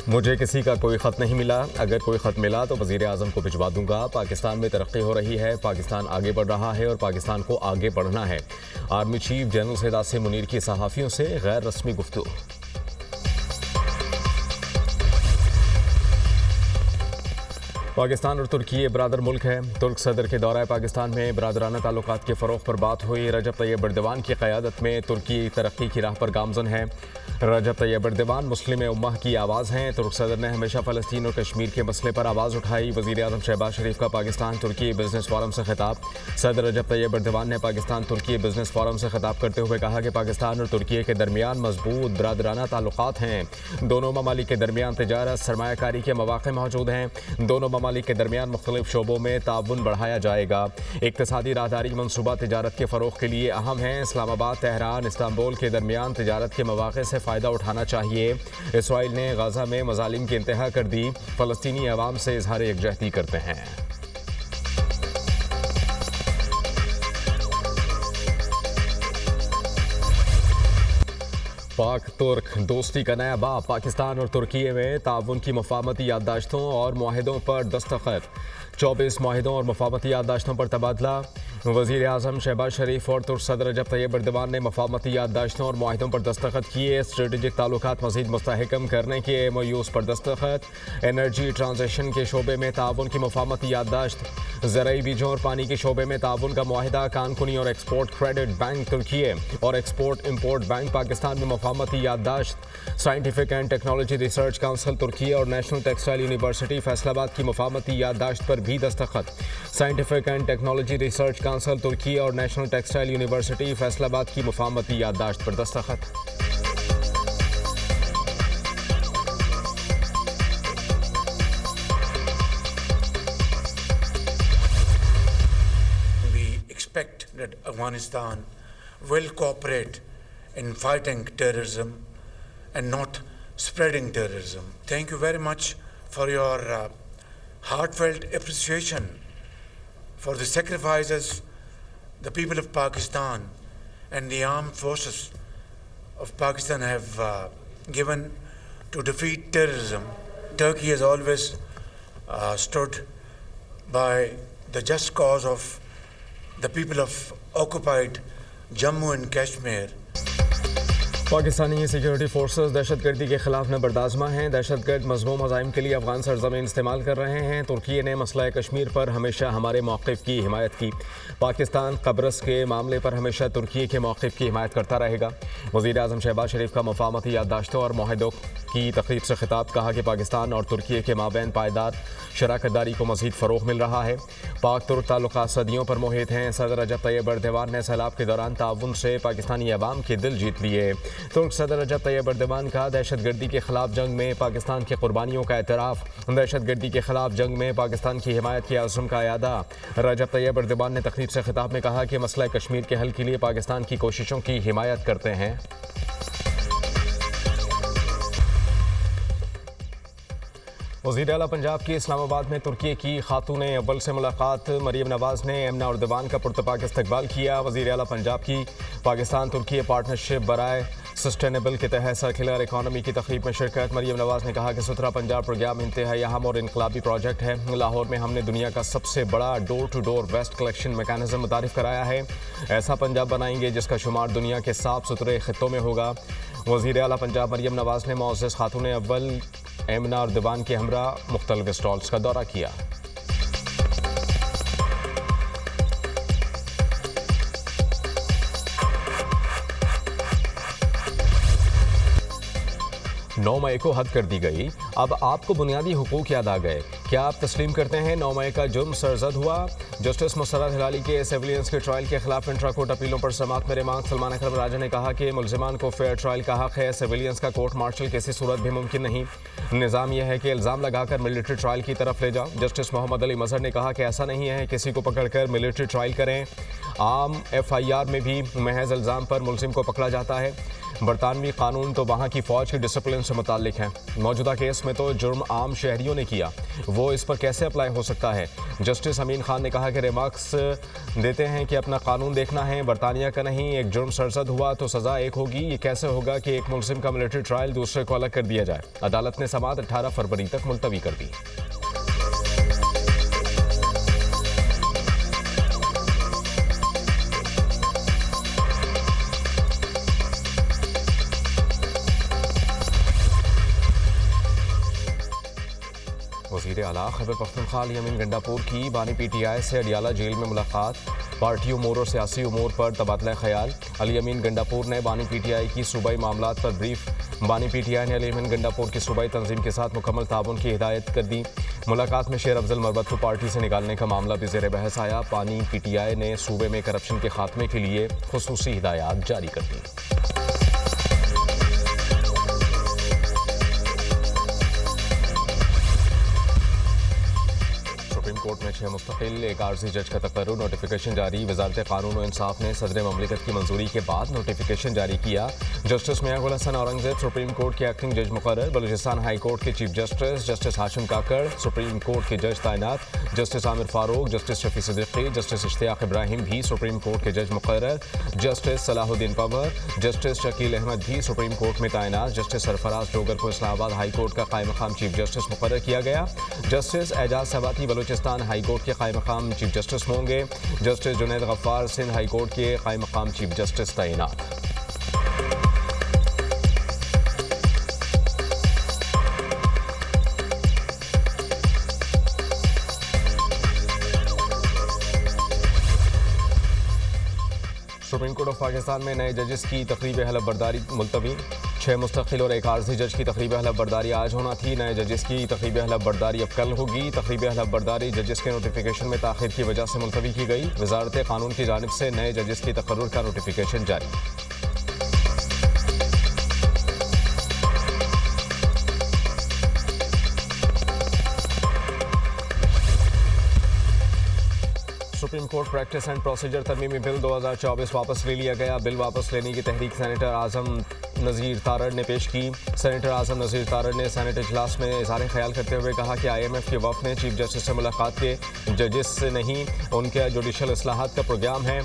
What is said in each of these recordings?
मुझे किसी का कोई ख़त नहीं मिला। अगर कोई ख़त मिला तो वज़ीर आज़म को भिजवा दूंगा। पाकिस्तान में तरक्की हो रही है, पाकिस्तान आगे बढ़ रहा है और पाकिस्तान को आगे बढ़ना है। Army chief general Syed Asim Munir की सहाफ़ियों से गैर रस्मी गुफ्तगू। पाकिस्तान और तुर्की बरादर मुल्क है। तुर्क सदर के दौरा पाकिस्तान में बरादराना ताल्लुकात के फ़रोग़ पर बात हुई। रजब तैयब एर्दोग़ान की क़यादत में तुर्की तरक्की की राह पर गामज़न है। रजब तैयब एर्दोग़ान मुस्लिम उम्मह की आवाज़ हैं। तुर्क सदर ने हमेशा फ़लस्तीन और कश्मीर के मसले पर आवाज़ उठाई। वज़ीर आज़म शहबाज शरीफ का पाकिस्तान तुर्की बिजनेस फोरम से खिताब। सदर रजब तैयब एर्दोग़ान ने पाकिस्तान तुर्की बिजनेस फोरम से खिताब करते हुए कहा कि पाकिस्तान और तुर्की के दरमियान मजबूत बरादराना ताल्लुकात हैं। दोनों ममालिक के दरमियान तिजारत सरमायाकारी के मौक़े मौजूद हैं। दोनों ममालिक के दरमियान मुख्तलिफ शोबों में ताउन बढ़ाया जाएगा। इक़्तिसादी राहदारी मनसूबा तिजारत के फ़रोग़ के लिए अहम है। इस्लामाबाद, तेहरान, इस्तांबुल के दरमियान तिजारत के मौक़े से फ़ायदा उठाना चाहिए। इसराइल ने गाज़ा में मज़ालिम की इंतहा कर दी। फ़लस्तीनी अवाम से इज़हार यकजहती करते हैं। पाक तुर्क दोस्ती का नया बाब। पाकिस्तान और तुर्की में ताउन की मफाहमती याददाश्तों और मुआहिदों पर दस्तखत। 24 मुआहिदों और मफाहमती याददाश्तों पर तबादला। वज़ीर आज़म शहबाज शरीफ और तुर्क सदर रजब तैयब एर्दोग़ान ने मफाहमती याददाश्तों और मुआहिदों पर दस्तखत किए। स्ट्रेटेजिक ताल्लुकात मज़ीद मुस्तहकम करने के MOUs पर दस्तखत। एनर्जी ट्रांजिशन के शोबे में ताउन की मफाहमती याददाश्त। ज़राई बीजों और पानी के शोबे में ताउन का मुआहिदा। कानकुनी और एक्सपोर्ट क्रेडिट बैंक तुर्की और एक्सपोर्ट इम्पोर्ट बैंक पाकिस्तान में मफाहमती याददाश्त। Scientific and technology research council तुर्की और नेशनल टेक्सटाइल यूनिवर्सिटी फैसलाबाद की मफाहमती याददाश्त पर भी दस्तखत। Scientific and technology research council तुर्की और नेशनल टेक्सटाइल यूनिवर्सिटी फैसलाबाद की मफाहमती याददाश्त पर दस्तखत। We expect that Afghanistan will cooperate in fighting terrorism and not spreading terrorism. Thank you very much for your heartfelt appreciation for the sacrifices the people of Pakistan and the armed forces of Pakistan have given to defeat terrorism. Turkey has always stood by the just cause of the people of occupied Jammu and Kashmir. Pakistani security forces दहशतगर्दी के खिलाफ नबरदाज़मा हैं। दहशतगर्द मज़मूम अज़ाइम के लिए अफ़गान सरज़मीन इस्तेमाल कर रहे हैं। तुर्की ने मसला कश्मीर पर हमेशा हमारे मौक़िफ़ की हिमायत की। पाकिस्तान क़ब्रस के मामले पर हमेशा तुर्की के मौक़िफ़ की हिमायत करता रहेगा। वज़ीर आज़म शहबाज शरीफ का मफाहमती याददाश्तों और मुआहिदों की तक़रीब से खिताब। कहा कि पाकिस्तान और तुर्की के माबैन पायदार शराकतदारी को मज़ीद फ़रोग़ मिल रहा है। पाक तुर्क ताल्लुकात सदियों पर मुहित हैं। सदर रजब तैयब एर्दोग़ान ने सैलाब के दौरान ताउन से पाकिस्तानी अवाम के दिल जीत लिए। तुर्क सदर रजब तैयब एर्दोग़ान का दहशतगर्दी के खिलाफ जंग में पाकिस्तान की कुर्बानियों का एतराफ़। दहशतगर्दी के खिलाफ जंग में पाकिस्तान की हिमायत के आज़म का अयादा। रजब तैयब एर्दोग़ान ने तक़रीब से खिताब में कहा कि मसला कश्मीर के हल के लिए पाकिस्तान की कोशिशों की हिमायत करते हैं। वज़ीर आला पंजाब की इस्लामाबाद में तुर्की की खातून अव्वल से मुलाकात। मरीम नवाज़ ने एमना एर्दोग़ान का पुरतपाक इस्तकबाल किया। वज़ीर आला पंजाब की पाकिस्तान तुर्की पार्टनरशिप बराए सस्टेनेबल के तहत सर्कुलर इकॉनमी की तक़रीब में शिरकत। मरीम नवाज़ ने कहा कि सुथरा पंजाब प्रोग्राम इंतहाई अहम और इनकलाबी प्रोजेक्ट है। लाहौर में हमने दुनिया का सबसे बड़ा door to door waste collection mechanism मुतारिफ़ कराया है। ऐसा पंजाब बनाएंगे जिसका शुमार दुनिया के साफ़ सुथरे खित्तों में होगा। वज़ीर आला पंजाब मरीम नवाज़ ने मुअज़्ज़ज़ खातून अव्वल एमना एर्दोग़ान के हमरा मुख्तलिफ स्टॉल्स का दौरा किया। 9 मई को हद कर दी गई। अब आपको बुनियादी हुकूक याद आ गए। क्या आप तस्लीम करते हैं 9 मई का जुर्म सरजद हुआ? जस्टिस मुसर्रत हिलाली के सिविलियंस के ट्रायल के खिलाफ इंट्रा कोर्ट अपीलों पर समाअत में रिमांड। सलमान अकरम राजा ने कहा कि मुलजिमान को फेयर ट्रायल का हक है। सिविलियंस का कोर्ट मार्शल किसी सूरत भी मुमकिन नहीं। निज़ाम यह है कि इल्ज़ाम लगाकर मिलिट्री ट्रायल की तरफ ले जाओ। जस्टिस मोहम्मद अली मजहर ने कहा कि ऐसा नहीं है, किसी को पकड़कर मिलिट्री ट्रायल करें। आम FIR में भी महज इल्ज़ाम पर मुलजिम को पकड़ा जाता है। बरतानवी कानून तो वहाँ की फ़ौज की डिसिप्लिन से मुताल्लिक है। मौजूदा केस में तो जुर्म आम शहरियों ने किया, वो इस पर कैसे अप्लाई हो सकता है? जस्टिस अमीन खान ने कहा कि रिमार्क्स देते हैं कि अपना कानून देखना है, बरतानिया का नहीं। एक जुर्म सरजद हुआ तो सज़ा एक होगी। ये कैसे होगा कि एक मुलजिम का मिलिट्री ट्रायल दूसरे को अलग कर दिया जाए? अदालत ने समाअत 18 फरवरी तक मुलतवी कर दी। वज़ीर आला खैबर पख्तूनख्वा अली अमीन गंडापुर की बानी PTI से अडियाला जेल में मुलाकात। पार्टी उमूर और सियासी उमूर पर तबादला ख्याल। अली अमीन गंडापुर ने बानी PTI की सूबाई मामलात पर ब्रीफ। बानी PTI ने अली अमीन गंडापुर की सूबाई तंजीम के साथ मुकम्मल ताउन की हिदायत कर दी। मुलाकात में शेर अफजल मरबत को पार्टी से निकालने का मामला भी ज़ेर बहस आया। बानी PTI ने सूबे में करप्शन के खात्मे के लिए खुसूसी हिदायत जारी कर दी। सुप्रीम कोर्ट में 6 मुस्तकिल एक आर्जी जज का तकर्रुर। नोटिफिकेशन जारी। वजारत कानून और इंसाफ ने सदर ममलिकत की मंजूरी के बाद नोटिफिकेशन जारी किया। Justice Mian Gul Hassan Aurangzeb supreme court के एक्टिंग जज मुकर्रर। बलूचिस्तान हाई कोर्ट के chief justice justice Hashim Kakar supreme court के जज तैनात। Justice Aamir Farooq, justice Shafi Siddiqui, justice Ishtiaq Ibrahim भी सुप्रीम कोर्ट के जज मुकर्रर। जस्टिस सलाहुद्दीन पंवर, जस्टिस शकील अहमद भी सुप्रीम कोर्ट में तैनात। जस्टिस सरफराज डोगर को इस्लामाबाद हाई कोर्ट का कायम मकाम चीफ जस्टिस मुकर्रर किया गया। Justice Ejaz Sabati Balochistan high court के कायम मकाम चीफ जस्टिस होंगे। Justice Junaid Ghaffar Sindh high court के कायम मकाम चीफ जस्टिस तैनात। सुप्रीम कोर्ट ऑफ पाकिस्तान में नए जजेस की तकरीब हलफ बर्दारी मुलतवी। 6 मुस्तकिल और एक आर्जी जज की तकरीब हलफ बर्दारी आज होना थी। नए जजेस की तकरीब हलफ बर्दारी अब कल होगी। तकरीब हलफ बर्दारी जजेस के नोटिफिकेशन में ताखिर की वजह से मुलतवी की गई। वजारत कानून की जानिब से नए जजेस की तकर्रुर का नोटिफिकेशन जारी। Supreme court practice and procedure तरमीमी बिल 2024 वापस ले लिया गया। बिल वापस लेने की तहरीक सेनेटर आजम नज़ीर तारड़ ने पेश की। सेनेटर आजम नज़ीर तारड़ ने सेनेट इजलास में इज़हार ख्याल करते हुए कहा कि IMF के वफ़द ने चीफ जस्टिस से मुलाकात के जजेस से नहीं, उनके जुडिशल इस्लाहात का प्रोग्राम है।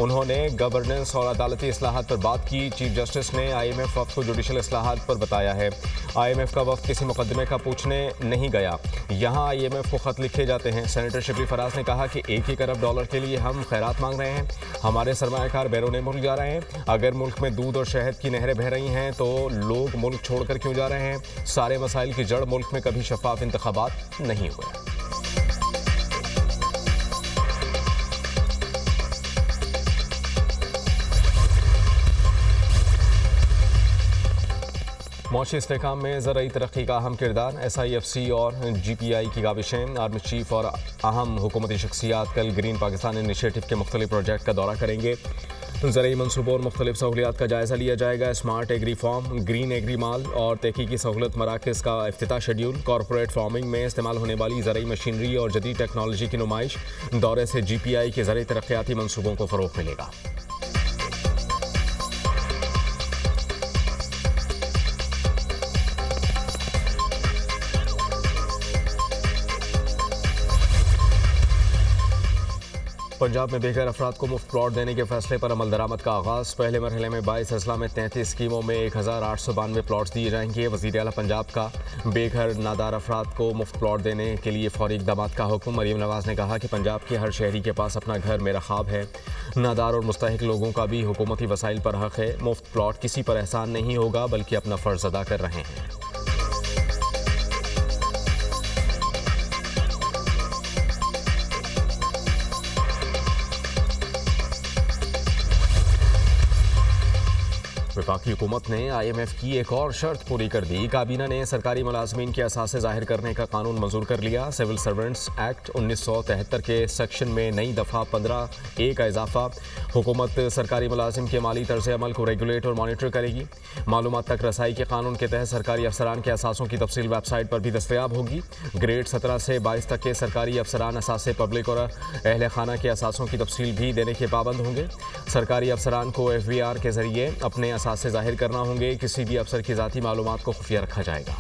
उन्होंने गवर्नेंस और अदालती इस्लाहात पर बात की। चीफ जस्टिस ने IMF वफ़द को जुडिशल इस्लाहात पर बताया है। IMF का वफ़द किसी मुकदमे का पूछने नहीं गया, यहाँ IMF को ख़त लिखे जाते हैं। सेनेटर शिबली फराज ने कहा कि $1 अरब के लिए हम खैरात मांग रहे हैं। हमारे सरमायाकार बैरून मुल्क जा रहे हैं। अगर मुल्क में दूध और शहद की नहरें बह रही हैं तो लोग मुल्क छोड़कर क्यों जा रहे हैं? सारे मसाइल की जड़ मुल्क में कभी शफाफ इंतखाबात नहीं हुए। मौशी इस्तेहकाम में ज़राई तरक्की का अहम किरदार। SIFC और GPI की काविशें। आर्मी चीफ और अहम हुकूमती शख्सियात कल ग्रीन पाकिस्तान इनिशिएटिव के मुख्तलिफ प्रोजेक्ट का दौरा करेंगे। ज़रूरी मनसूबों और मुख्तलिफ सहूलियात का जायज़ा लिया जाएगा। Smart agri farm, green agri mall और तहकीकी सहूलत मराकज़ का इफ्तिताह शेड्यूल। कॉरपोरेट फार्मिंग में इस्तेमाल होने वाली ज़रूरी मशीनरी और जदीद टेक्नोलॉजी की नुमाइश। दौरे से GPI के ज़रूरी तरक्याती मनसूबों को फ़रोग़ मिलेगा। पंजाब में बेघर अफराद को मुफ्त प्लॉट देने के फैसले पर अमल दरामद का आगाज़। पहले मरहले में 22 अजला में 33 स्कीमों में 1892 प्लॉट्स दिए जाएंगे। वज़ीर आला पंजाब का बेघर नादार अफराद को मुफ्त प्लॉट देने के लिए फौरी इक़दामात का हुक्म। मरीम नवाज़ ने कहा कि पंजाब के हर शहरी के पास अपना घर मेरा ख्वाब है। नादार और मुस्तहिक लोगों का भी हुकूमती वसाइल पर हक़ है। मुफ्त प्लॉट किसी पर एहसान नहीं होगा बल्कि अपना फ़र्ज़ अदा कर रहे हैं। वफाकी हुकूमत ने IMF की एक और शर्त पूरी कर दी। काबीना ने सरकारी मुलाजमीन के असासे जाहिर करने का कानून मंजूर कर लिया। सिविल सर्वेंट्स एक्ट 1973 के सेक्शन में नई दफ़ा 15A का इजाफा। हुकूमत सरकारी मुलाजिम के माली तर्ज अमल को रेगुलेट और मॉनिटर करेगी। मालूमात तक रसाई के कानून के तहत सरकारी अफसरान के असासों की तफसील वेबसाइट पर भी दस्तयाब होगी। ग्रेड 17 से 22 तक के सरकारी अफसरान असासे पब्लिक और अहल खाना के असासों की तफसील भी देने के पाबंद होंगे। सरकारी अफसरान को FBR के जरिए अपने असासे जाहिर करना होंगे। किसी भी अफसर की ज़ाती मालूमात को खुफिया रखा जाएगा।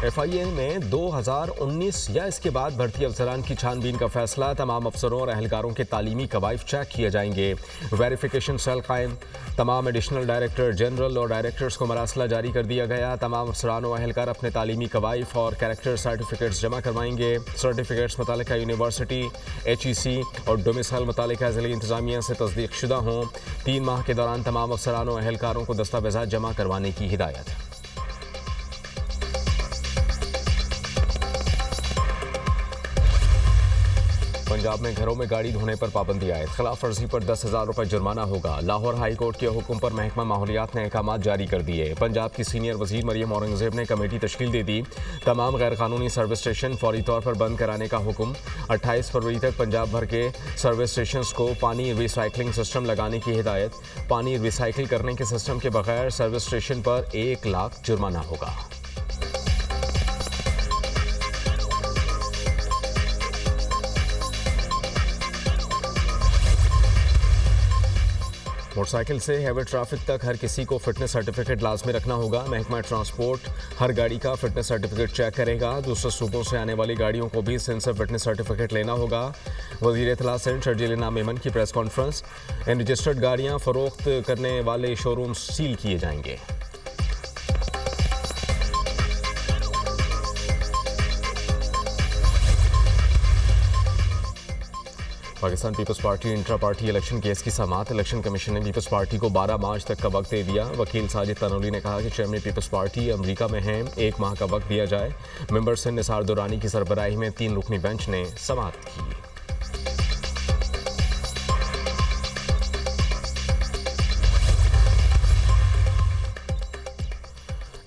FIA में 2019 या इसके बाद भर्ती अफसरान की छानबीन का फैसला। तमाम अफसरों और अहलकारों के तालीमी कवायद चेक किए जाएंगे। वेरिफिकेशन सेल कायम। तमाम एडिशनल डायरेक्टर जनरल और डायरेक्टर्स को मरासला जारी कर दिया गया। तमाम अफसरान और अहलकार अपने तालीमी कवायद और कैरेक्टर सर्टिफिकेट्स जमा करवाएंगे। सर्टिफिकेट्स मुतालिका यूनिवर्सिटी, HEC और डोमिसाइल मुतालिका ज़िली इंतजामिया से तस्दीक शुदा हों। 3 माह के दौरान तमाम अफसरान और अहलकारों को दस्तावेज़ात जमा करवाने की हिदायत। पंजाब में घरों में गाड़ी धोने पर पाबंदी आयद। खिलाफ वर्जी पर 10,000 रुपये जुर्माना होगा। लाहौर हाई कोर्ट के हुक्म पर महकमा माहौलियात ने अहकाम जारी कर दिए। पंजाब की सीनियर वजीर मरियम औरंगजेब ने कमेटी तश्कील दे दी। तमाम गैर कानूनी सर्विस स्टेशन फौरी तौर पर बंद कराने का हुक्म। 28 फरवरी तक पंजाब भर के सर्विस स्टेशन को पानी रिसाइकलिंग सिस्टम लगाने की हिदायत। पानी रिसाइकिल करने के सिस्टम के बगैर सर्विस स्टेशन पर 1 लाख जुर्माना होगा। मोटरसाइकिल से हैवी ट्रैफिक तक हर किसी को फिटनेस सर्टिफिकेट लाजमी रखना होगा। महकमा ट्रांसपोर्ट हर गाड़ी का फिटनेस सर्टिफिकेट चेक करेगा। दूसरे सूबों से आने वाली गाड़ियों को भी इनसे फिटनेस सर्टिफिकेट लेना होगा। वज़ीर इत्तला सिंध शर्जील मेमन की प्रेस कॉन्फ्रेंस। अनरजिस्टर्ड गाड़ियाँ फरोख्त करने वाले शोरूम सील किए जाएंगे। Pakistan peoples party intra party election case की समाअत। इलेक्शन कमीशन ने पीपल्स पार्टी को 12 मार्च तक का वक्त दे दिया। वकील साजिद तनोली ने कहा कि चेयरमैन पीपल्स पार्टी अमेरिका में हैं, 1 माह का वक्त दिया जाए। मेंबर से निसार दुरानी की सरबराही में 3 रुकनी बेंच ने समाअत की।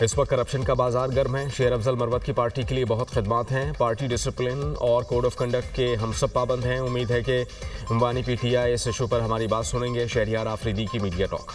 इस वक्त करप्शन का बाजार गर्म है। शेर अफजल मरवत की पार्टी के लिए बहुत खिदमात हैं। पार्टी डिसिप्लिन और कोड ऑफ कंडक्ट के हम सब पाबंद हैं। उम्मीद है कि अंबानी PTI इस इशू पर हमारी बात सुनेंगे। शहरियार आफरीदी की मीडिया टॉक।